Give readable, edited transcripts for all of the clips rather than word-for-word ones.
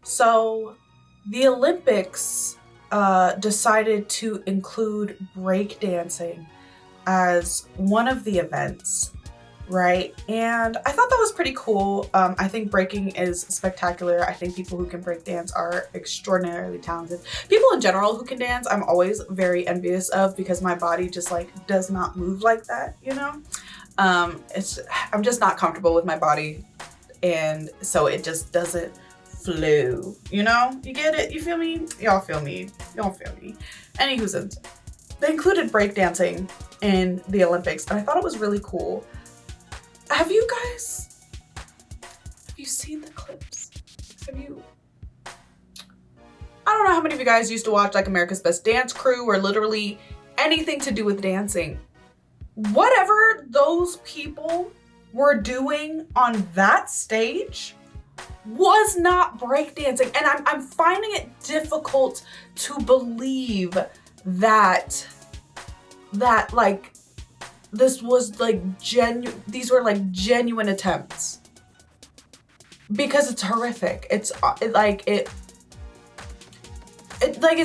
So the Olympics decided to include breakdancing as one of the events, right? And I thought that was pretty cool. I think breaking is spectacular. I think people who can break dance are extraordinarily talented. People in general who can dance, I'm always very envious of, because my body just like does not move like that, you know? I'm just not comfortable with my body, and so it just doesn't flow, you know? You get it? You feel me? Y'all feel me? Y'all feel me? Anywho's, they included breakdancing in the Olympics, and I thought it was really cool. Have you seen the clips? I don't know how many of you guys used to watch like America's Best Dance Crew or literally anything to do with dancing. Whatever those people were doing on that stage was not breakdancing. And I'm finding it difficult to believe that like this was like these were like genuine attempts, because it's horrific. It's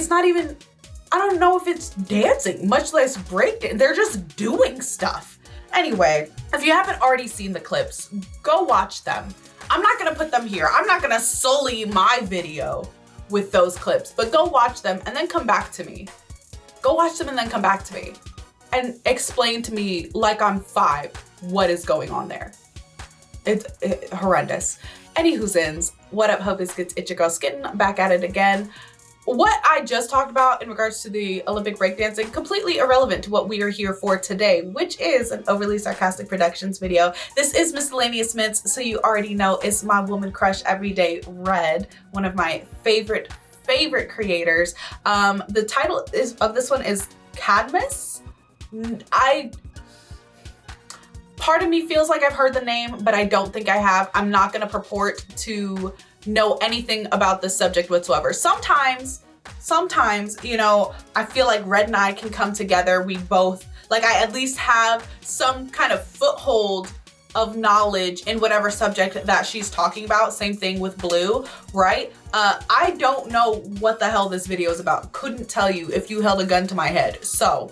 not even, I don't know if it's dancing, much less breakdance. They're just doing stuff. Anyway, if you haven't already seen the clips, go watch them. I'm not gonna put them here. I'm not gonna sully my video with those clips, but go watch them and then come back to me. Go watch them and then come back to me and explain to me like I'm 5 what is going on there. It's horrendous. Anywho's, what up, Hope Biscuits? It's your girl Skitten, back at it again. What I just talked about in regards to the Olympic breakdancing, completely irrelevant to what we are here for today, which is an Overly Sarcastic Productions video. This is Miscellaneous Mints, so you already know it's my woman crush Everyday Red, one of my favorite creators. The title of this one is Cadmus. Part of me feels like I've heard the name, but I don't think I have. I'm not gonna purport to know anything about this subject whatsoever. Sometimes, you know, I feel like Red and I can come together. We both, like, I at least have some kind of foothold of knowledge in whatever subject that she's talking about. Same thing with Blue, right? I don't know what the hell this video is about. Couldn't tell you if you held a gun to my head. So,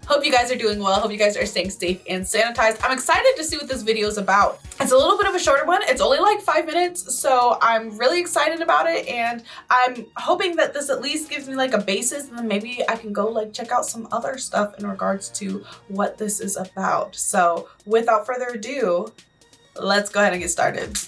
hope you guys are doing well. Hope you guys are staying safe and sanitized. I'm excited to see what this video is about. It's a little bit of a shorter one. It's only like 5 minutes, so I'm really excited about it, and I'm hoping that this at least gives me like a basis, and then maybe I can go like check out some other stuff in regards to what this is about. So without further ado, let's go ahead and get started.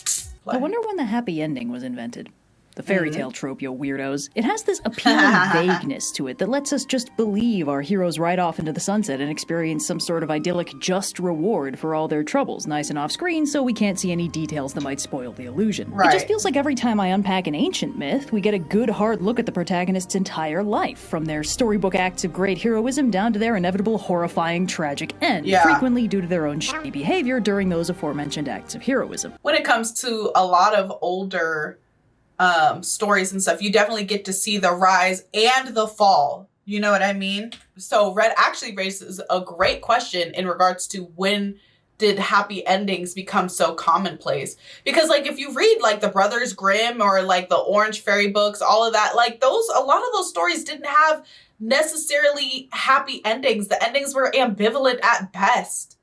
I wonder when the happy ending was invented. The fairy tale trope, you weirdos. It has this appealing vagueness to it that lets us just believe our heroes ride off into the sunset and experience some sort of idyllic just reward for all their troubles, nice and off screen, so we can't see any details that might spoil the illusion. Right. It just feels like every time I unpack an ancient myth, we get a good hard look at the protagonist's entire life, from their storybook acts of great heroism down to their inevitable horrifying tragic end, frequently due to their own shitty behavior during those aforementioned acts of heroism. When it comes to a lot of older stories and stuff, you definitely get to see the rise and the fall. You know what I mean? So Red actually raises a great question in regards to when did happy endings become so commonplace? Because like if you read like the Brothers Grimm or like the Orange Fairy books, all of that, like a lot of those stories didn't have necessarily happy endings. The endings were ambivalent at best.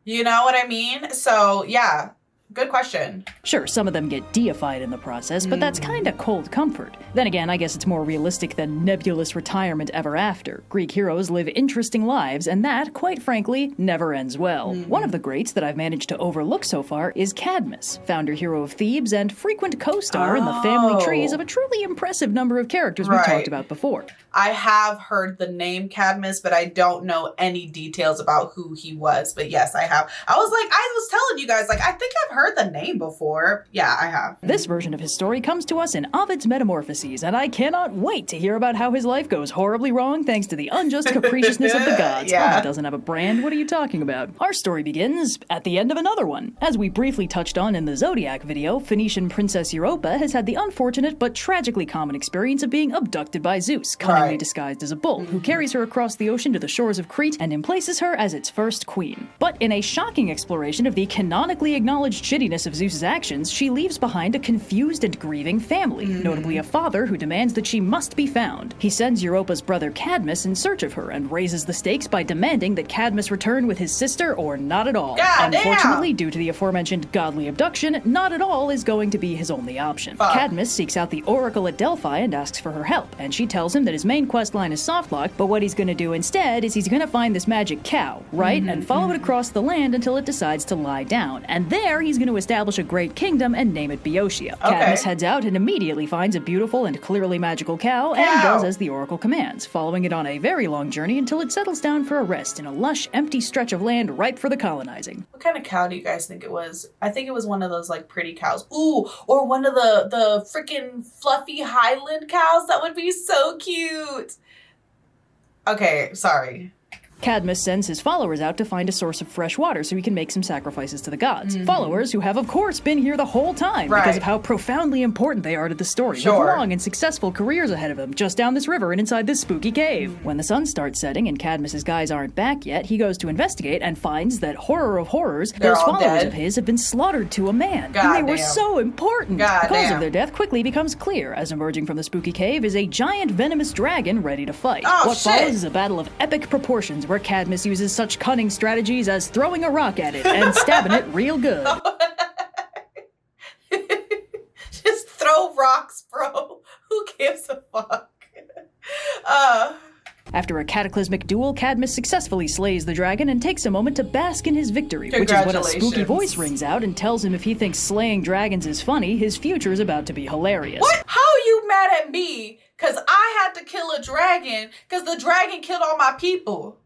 You know what I mean? So yeah. Good question. Sure, some of them get deified in the process, but that's kinda cold comfort. Then again, I guess it's more realistic than nebulous retirement ever after. Greek heroes live interesting lives, and that, quite frankly, never ends well. One of the greats that I've managed to overlook so far is Cadmus, founder hero of Thebes and frequent co-star in the family trees of a truly impressive number of characters we've talked about before. I have heard the name Cadmus, but I don't know any details about who he was. But yes, I have. I was telling you guys, like, I think I've heard the name before. Yeah, I have. This version of his story comes to us in Ovid's Metamorphoses, and I cannot wait to hear about how his life goes horribly wrong thanks to the unjust capriciousness of the gods. Ovid doesn't have a brand. What are you talking about? Our story begins at the end of another one. As we briefly touched on in the Zodiac video, Phoenician Princess Europa has had the unfortunate but tragically common experience of being abducted by Zeus, cunningly disguised as a bull, who carries her across the ocean to the shores of Crete and emplaces her as its first queen. But in a shocking exploration of the canonically acknowledged shittiness of Zeus's actions, she leaves behind a confused and grieving family, notably a father who demands that she must be found. He sends Europa's brother Cadmus in search of her and raises the stakes by demanding that Cadmus return with his sister or not at all. God Unfortunately, damn. due to the aforementioned godly abduction, not at all is going to be his only option. Fuck. Cadmus seeks out the Oracle at Delphi and asks for her help, and she tells him that his main quest line is softlock, but what he's gonna do instead is he's gonna find this magic cow, right? And follow it across the land until it decides to lie down. And there he's gonna establish a great kingdom and name it Boeotia. Okay. Cadmus heads out and immediately finds a beautiful and clearly magical cow and does as the Oracle commands, following it on a very long journey until it settles down for a rest in a lush, empty stretch of land ripe for the colonizing. What kind of cow do you guys think it was? I think it was one of those like pretty cows. Ooh, or one of the freaking fluffy Highland cows. That would be so cute. Okay, sorry. Cadmus sends his followers out to find a source of fresh water so he can make some sacrifices to the gods. Followers who have, of course, been here the whole time because of how profoundly important they are to the story, with long and successful careers ahead of them, just down this river and inside this spooky cave. When the sun starts setting and Cadmus's guys aren't back yet, he goes to investigate and finds that, horror of horrors, those followers of his have been slaughtered to a man. And they were so important. The cause of their death quickly becomes clear, as emerging from the spooky cave is a giant venomous dragon ready to fight. What follows is a battle of epic proportions where Cadmus uses such cunning strategies as throwing a rock at it and stabbing it real good. Just throw rocks, bro. Who gives a fuck? After a cataclysmic duel, Cadmus successfully slays the dragon and takes a moment to bask in his victory, which is when a spooky voice rings out and tells him if he thinks slaying dragons is funny, his future is about to be hilarious. What? How are you mad at me? Because I had to kill a dragon because the dragon killed all my people.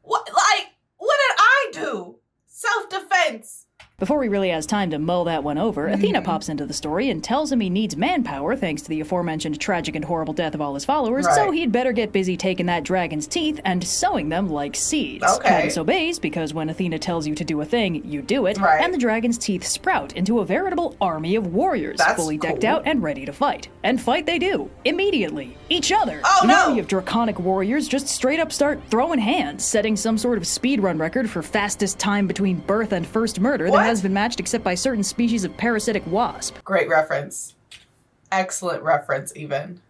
What? Like, what did I do? Self-defense. Before he really has time to mull that one over, Athena pops into the story and tells him he needs manpower thanks to the aforementioned tragic and horrible death of all his followers, so he'd better get busy taking that dragon's teeth and sowing them like seeds. Cadmus obeys because when Athena tells you to do a thing, you do it, and the dragon's teeth sprout into a veritable army of warriors, fully decked out and ready to fight. And fight they do, immediately, each other. An army of draconic warriors just straight up start throwing hands, setting some sort of speedrun record for fastest time between birth and first murder that has been matched except by certain species of parasitic wasp. Great reference. Excellent reference, even.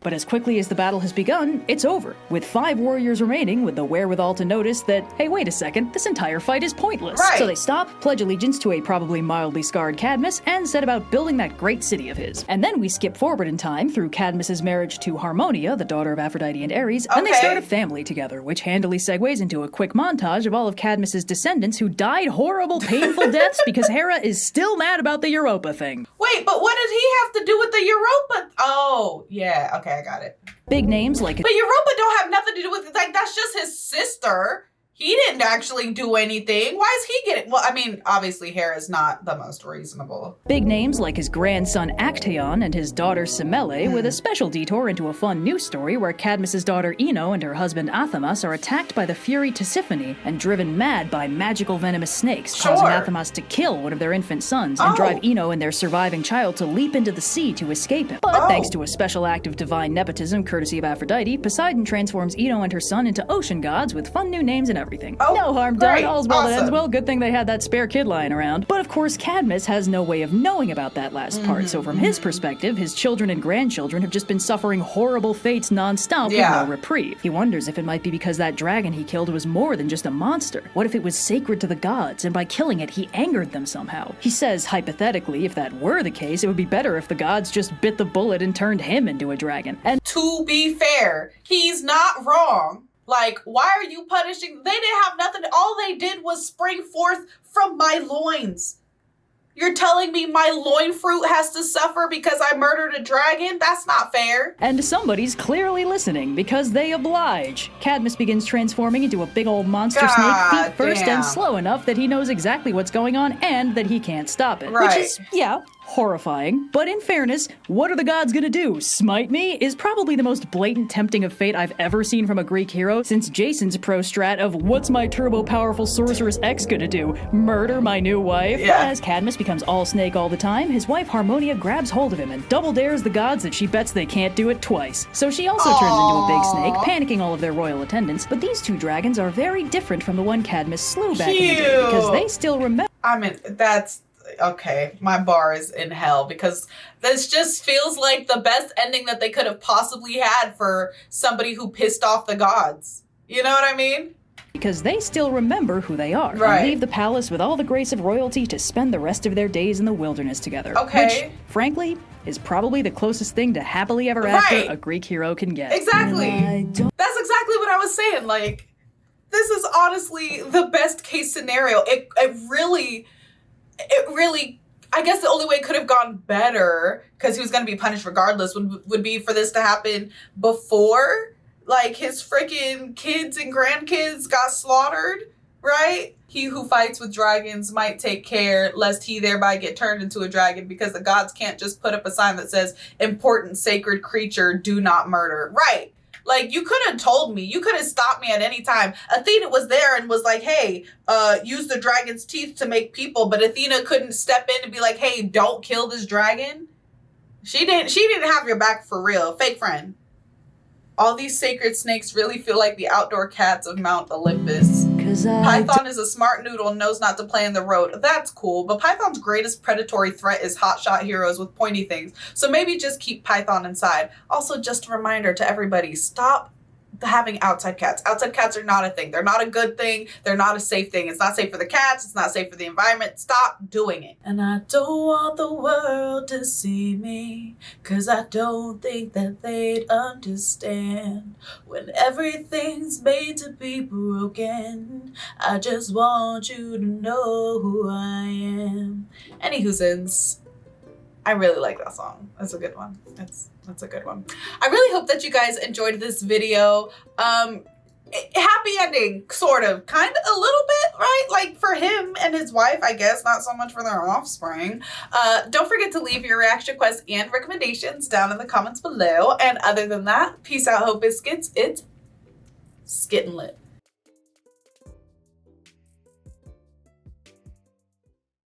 But as quickly as the battle has begun, it's over, with 5 warriors remaining with the wherewithal to notice that, hey, wait a second, this entire fight is pointless. So they stop, pledge allegiance to a probably mildly scarred Cadmus, and set about building that great city of his. And then we skip forward in time through Cadmus's marriage to Harmonia, the daughter of Aphrodite and Ares, and they start a family together, which handily segues into a quick montage of all of Cadmus's descendants who died horrible, painful deaths because Hera is still mad about the Europa thing. Wait, but what did he have to do with the Europa? Oh, yeah, okay, I got it. Big names like... But Europa don't have nothing to do with it. Like, that's just his sister. He didn't actually do anything. Why is he getting... Well, I mean, obviously, Hera's not the most reasonable. Big names like his grandson Actaeon and his daughter Semele, with a special detour into a fun new story where Cadmus's daughter Ino and her husband Athamas are attacked by the Fury Tisiphone and driven mad by magical venomous snakes, causing Athamas to kill one of their infant sons and drive Ino and their surviving child to leap into the sea to escape him. But thanks to a special act of divine nepotism courtesy of Aphrodite, Poseidon transforms Ino and her son into ocean gods with fun new names and everything. No harm done, all's well that ends well. Good thing they had that spare kid lying around. But of course, Cadmus has no way of knowing about that last part, so from his perspective, his children and grandchildren have just been suffering horrible fates non-stop with no reprieve. He wonders if it might be because that dragon he killed was more than just a monster. What if it was sacred to the gods, and by killing it, he angered them somehow? He says, hypothetically, if that were the case, it would be better if the gods just bit the bullet and turned him into a dragon. And to be fair, he's not wrong. Like, why are you punishing? They didn't have nothing. All they did was spring forth from my loins. You're telling me my loin fruit has to suffer because I murdered a dragon? That's not fair. And somebody's clearly listening because they oblige. Cadmus begins transforming into a big old monster snake feet first and slow enough that he knows exactly what's going on and that he can't stop it. Which is, horrifying. But in fairness, what are the gods gonna do? Smite me? Is probably the most blatant tempting of fate I've ever seen from a Greek hero since Jason's pro strat of what's my turbo powerful sorceress X gonna do? Murder my new wife? As Cadmus becomes all snake all the time, his wife Harmonia grabs hold of him and double dares the gods that she bets they can't do it twice. So she also turns into a big snake, panicking all of their royal attendants. But these two dragons are very different from the one Cadmus slew back in the day because they still remember. I mean, that's... okay, my bar is in hell because this just feels like the best ending that they could have possibly had for somebody who pissed off the gods. You know what I mean? Because they still remember who they are. Right. And leave the palace with all the grace of royalty to spend the rest of their days in the wilderness together. Okay. Which, frankly, is probably the closest thing to happily ever after Right. a Greek hero can get. Exactly. That's exactly what I was saying. Like, this is honestly the best case scenario. It really, I guess the only way it could have gone better, because he was going to be punished regardless, would be for this to happen before, like, his freaking kids and grandkids got slaughtered, right? He who fights with dragons might take care lest he thereby get turned into a dragon, because the gods can't just put up a sign that says, important sacred creature, do not murder. Right. Like, you could have told me. You could have stopped me at any time. Athena was there and was like, hey, use the dragon's teeth to make people. But Athena couldn't step in and be like, hey, don't kill this dragon. She didn't have your back for real. Fake friend. All these sacred snakes really feel like the outdoor cats of Mount Olympus. Python is a smart noodle and knows not to play in the road. That's cool, but Python's greatest predatory threat is hotshot heroes with pointy things. So maybe just keep Python inside. Also, just a reminder to everybody, stop having outside cats. Outside cats are not a thing. They're not a good thing. They're not a safe thing. It's not safe for the cats. It's not safe for the environment. Stop doing it. And I don't want the world to see me, 'cause I don't think that they'd understand when everything's made to be broken. I just want you to know who I am. Anywho'sins, I really like that song. That's a good one. That's a good one. I really hope that you guys enjoyed this video. Happy ending, sort of, kind of, a little bit, right? Like, for him and his wife, I guess, not so much for their offspring. Don't forget to leave your reaction requests and recommendations down in the comments below. And other than that, peace out, Hope Biscuits. It's Skittin' Lit.